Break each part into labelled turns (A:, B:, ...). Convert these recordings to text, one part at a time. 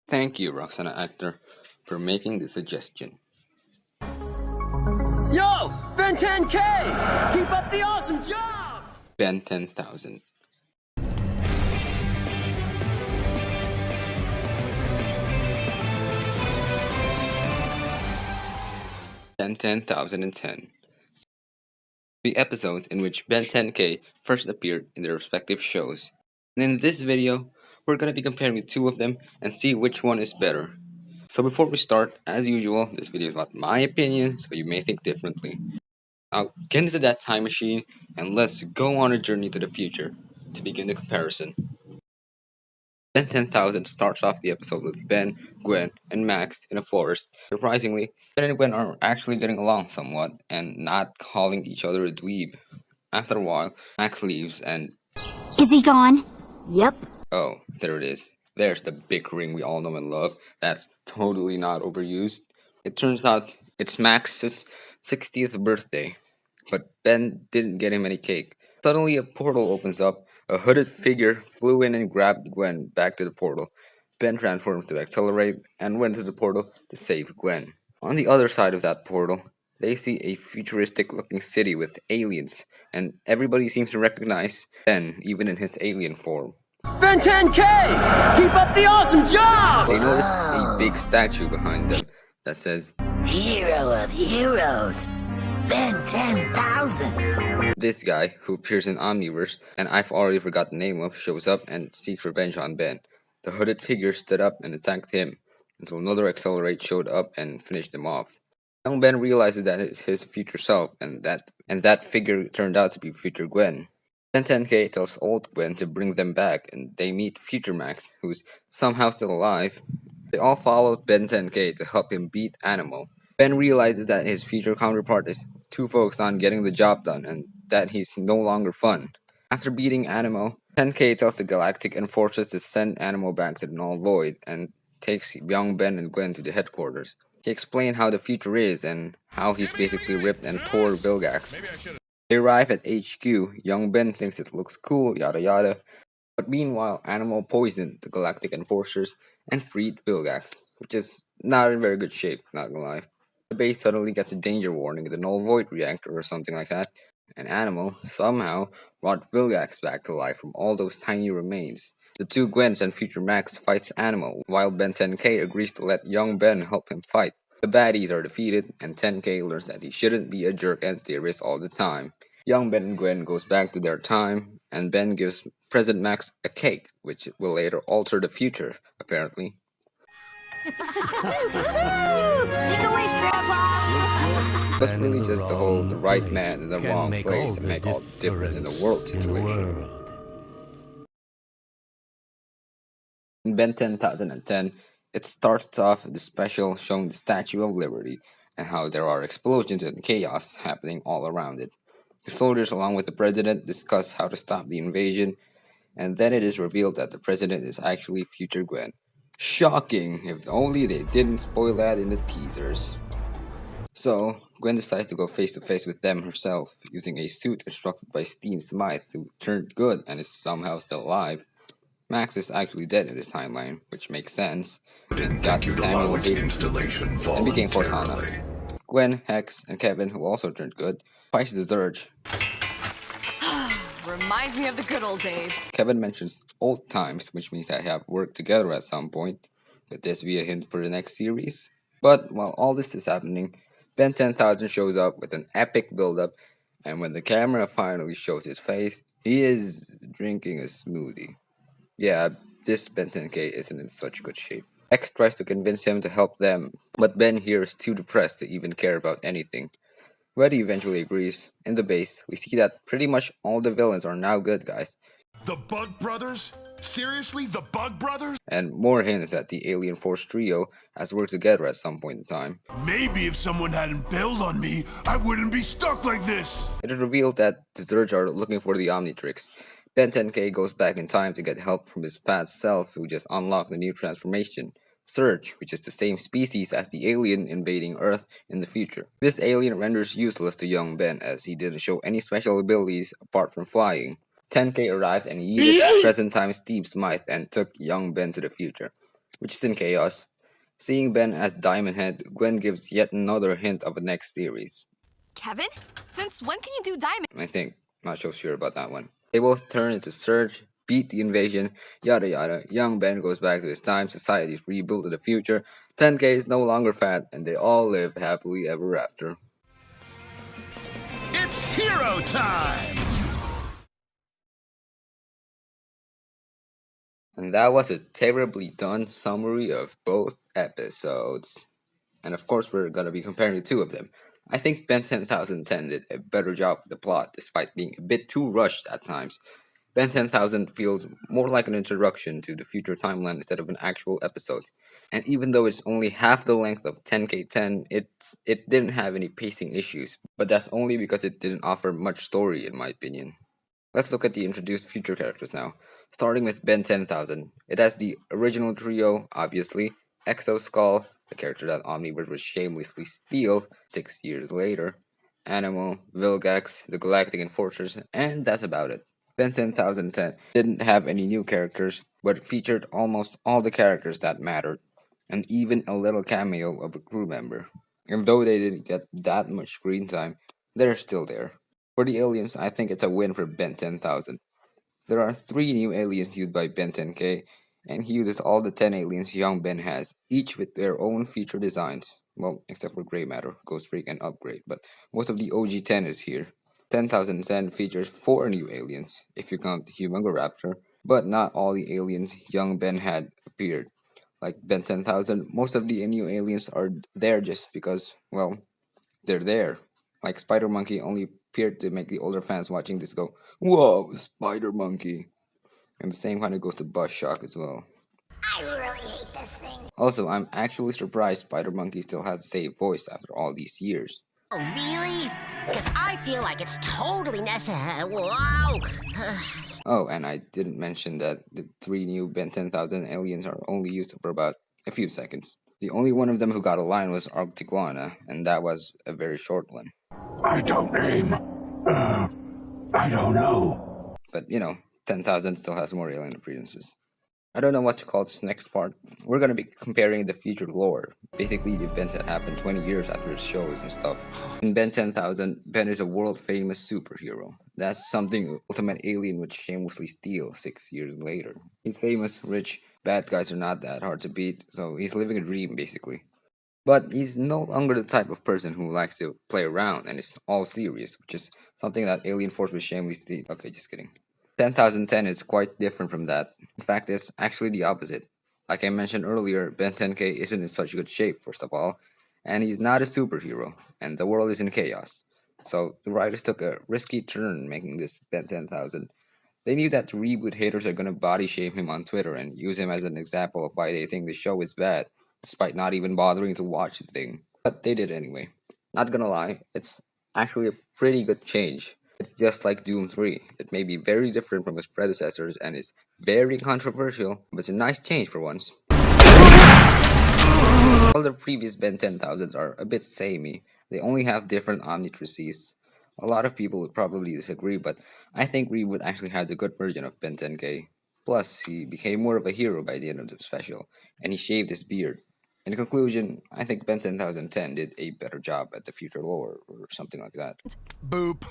A: Thank you, Roxana Actor, for making the suggestion.
B: Yo, Ben 10K! Keep up the awesome job!
A: Ben 10,000. Ben 10,010. The episodes in which Ben 10K first appeared in their respective shows. And in this video, we're gonna be comparing two of them and see which one is better. So before we start, as usual, this video is about my opinion, so you may think differently. Now, get into that time machine and let's go on a journey to the future to begin the comparison. Ben 10,000 starts off the episode with Ben, Gwen, and Max in a forest. Surprisingly, Ben and Gwen are actually getting along somewhat and not calling each other a dweeb. After a while, Max leaves and...
C: Is he gone? Yep.
A: Oh, there it is. There's the big ring we all know and love. That's totally not overused. It turns out it's Max's 60th birthday, but Ben didn't get him any cake. Suddenly a portal opens up. A hooded figure flew in and grabbed Gwen back to the portal. Ben transforms to accelerate and went to the portal to save Gwen. On the other side of that portal, they see a futuristic looking city with aliens, and everybody seems to recognize Ben, even in his alien form.
B: Ben 10K! Keep up the awesome job!
A: They notice a big statue behind them that says,
C: Hero of heroes, Ben 10,000.
A: This guy, who appears in Omniverse, and I've already forgot the name of, shows up and seeks revenge on Ben. The hooded figure stood up and attacked him, until another Accelerate showed up and finished him off. Young Ben realizes that it's his future self, and that figure turned out to be future Gwen. Ben 10K tells old Gwen to bring them back, and they meet future Max, who's somehow still alive. They all follow Ben 10K to help him beat Animo. Ben realizes that his future counterpart is too focused on getting the job done, and that he's no longer fun. After beating Animo, 10K tells the Galactic Enforcers to send Animo back to the Null Void, and takes young Ben and Gwen to the headquarters. He explained how the future is, and how he's basically ripped and tore Vilgax. They arrive at HQ, young Ben thinks it looks cool, yada yada, but meanwhile Animo poisoned the Galactic Enforcers and freed Vilgax, which is not in very good shape, not gonna lie. The base suddenly gets a danger warning in the Null Void reactor or something like that, and Animo somehow brought Vilgax back to life from all those tiny remains. The two Gwens and future Max fights Animo, while Ben 10K agrees to let young Ben help him fight. The baddies are defeated, and 10K learns that he shouldn't be a jerk and theorist all the time. Young Ben and Gwen goes back to their time, and Ben gives President Max a cake, which will later alter the future, apparently.
C: Make a wish, Grandpa!
A: That's really just the right man in the wrong place and make all the difference in the world situation. In Ben 10,010, it starts off with the special showing the Statue of Liberty and how there are explosions and chaos happening all around it. The soldiers, along with the president, discuss how to stop the invasion, and then it is revealed that the president is actually future Gwen. Shocking! If only they didn't spoil that in the teasers. So, Gwen decides to go face to face with them herself, using a suit constructed by Steen Smythe, who turned good and is somehow still alive. Max is actually dead in this timeline, which makes sense, and got Samuel and became Cortana. Gwen, Hex, and Kevin, who also turned good, fights the Zurge.
D: Reminds me of the good old days.
A: Kevin mentions old times, which means they have worked together at some point. Could this be a hint for the next series? But while all this is happening, Ben 10,000 shows up with an epic build-up, and when the camera finally shows his face, he is drinking a smoothie. Yeah, this Ben 10K isn't in such good shape. X tries to convince him to help them, but Ben here is too depressed to even care about anything. Reddy eventually agrees. In the base, we see that pretty much all the villains are now good guys.
E: The Bug Brothers? Seriously, the Bug Brothers?
A: And more hints that the Alien Force trio has worked together at some point in time.
E: Maybe if someone hadn't bailed on me, I wouldn't be stuck like this.
A: It is revealed that the Zurge are looking for the Omnitrix. Ben 10K goes back in time to get help from his past self, who just unlocked the new transformation, Surge, which is the same species as the alien invading Earth in the future. This alien renders useless to young Ben, as he didn't show any special abilities apart from flying. 10K arrives and yeeted present time Steve Smythe and took young Ben to the future. which is in chaos. Seeing Ben as Diamond Head, Gwen gives yet another hint of a next series.
D: Kevin? Since when can you do diamond?
A: I think. Not so sure about that one. They both turn into Surge, beat the invasion, yada yada. Young Ben goes back to his time, society's rebuilt in the future, 10K is no longer fat, and they all live happily ever after.
E: It's hero time!
A: And that was a terribly done summary of both episodes. And of course, we're gonna be comparing the two of them. I think Ben 10,010 did a better job with the plot, despite being a bit too rushed at times. Ben 10,000 feels more like an introduction to the future timeline instead of an actual episode. And even though it's only half the length of 10K10, it didn't have any pacing issues, but that's only because it didn't offer much story in my opinion. Let's look at the introduced future characters now. Starting with Ben 10,000. It has the original trio, obviously, Exo Skull, the character that Omniverse would shamelessly steal 6 years later, Animo, Vilgax, the Galactic Enforcers, and that's about it. Ben 10,010 didn't have any new characters, but featured almost all the characters that mattered, and even a little cameo of a crew member. And though they didn't get that much screen time, they're still there. For the aliens, I think it's a win for Ben 10,000. There are 3 new aliens used by Ben 10K, and he uses all the 10 aliens young Ben has, each with their own feature designs. Well, except for Grey Matter, Ghost Freak, and Upgrade, but most of the OG 10 is here. 10,010 features 4 new aliens, if you count the Humongoraptor, but not all the aliens young Ben had appeared. Like Ben 10,000, most of the new aliens are there just because, well, they're there. Like Spider Monkey only appeared to make the older fans watching this go, "Whoa, Spider Monkey!" And the same kind of goes to Buzz Shock as well.
C: I really hate this thing.
A: Also, I'm actually surprised Spider Monkey still has the same voice after all these years.
F: Oh, really? Because I feel like it's totally necessary. Whoa!
A: Oh, and I didn't mention that the 3 new Ben 10,000 aliens are only used for about a few seconds. The only one of them who got a line was Arctiguana, and that was a very short one.
E: I don't aim. I don't know.
A: But, 10,000 still has more alien appearances. I don't know what to call this next part. We're gonna be comparing the future lore, basically the events that happened 20 years after the shows and stuff. In Ben 10,000, Ben is a world-famous superhero. That's something Ultimate Alien would shamelessly steal 6 years later. He's famous, rich, bad guys are not that hard to beat, so he's living a dream basically. But he's no longer the type of person who likes to play around and is all serious, which is something that Alien Force would shamelessly... Okay, just kidding. 10,010 is quite different from that. In fact, it's actually the opposite. Like I mentioned earlier, Ben 10K isn't in such good shape, first of all, and he's not a superhero, and the world is in chaos. So the writers took a risky turn making this Ben 10,000. They knew that the Reboot haters are gonna body shame him on Twitter and use him as an example of why they think the show is bad, despite not even bothering to watch the thing. But they did anyway. Not gonna lie, it's actually a pretty good change. It's just like Doom 3. It may be very different from its predecessors and is very controversial, but it's a nice change for once. All the previous Ben 10,000s are a bit samey. They only have different omnitrices. A lot of people would probably disagree, but I think Reboot actually has a good version of Ben 10K. Plus, he became more of a hero by the end of the special, and he shaved his beard. In conclusion, I think Ben 10,010 did a better job at the future lore, or something like that.
E: Boop.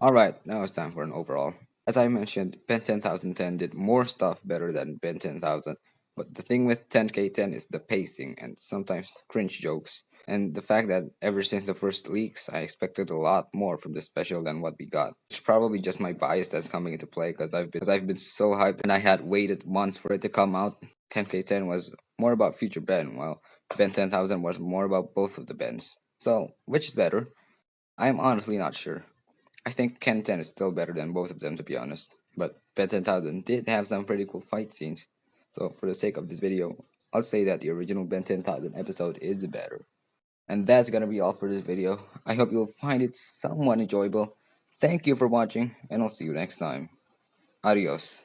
A: Alright, now it's time for an overall. As I mentioned, Ben 10,010 did more stuff better than Ben 10,000, but the thing with 10K10 is the pacing and sometimes cringe jokes, and the fact that ever since the first leaks, I expected a lot more from this special than what we got. It's probably just my bias that's coming into play because I've been so hyped and I had waited months for it to come out. 10K10 was more about future Ben, while Ben 10,000 was more about both of the Bens. So, which is better? I'm honestly not sure. I think Ken 10 is still better than both of them, to be honest. But Ben 10,000 did have some pretty cool fight scenes. So for the sake of this video, I'll say that the original Ben 10,000 episode is better. And that's gonna be all for this video. I hope you'll find it somewhat enjoyable. Thank you for watching, and I'll see you next time. Adios.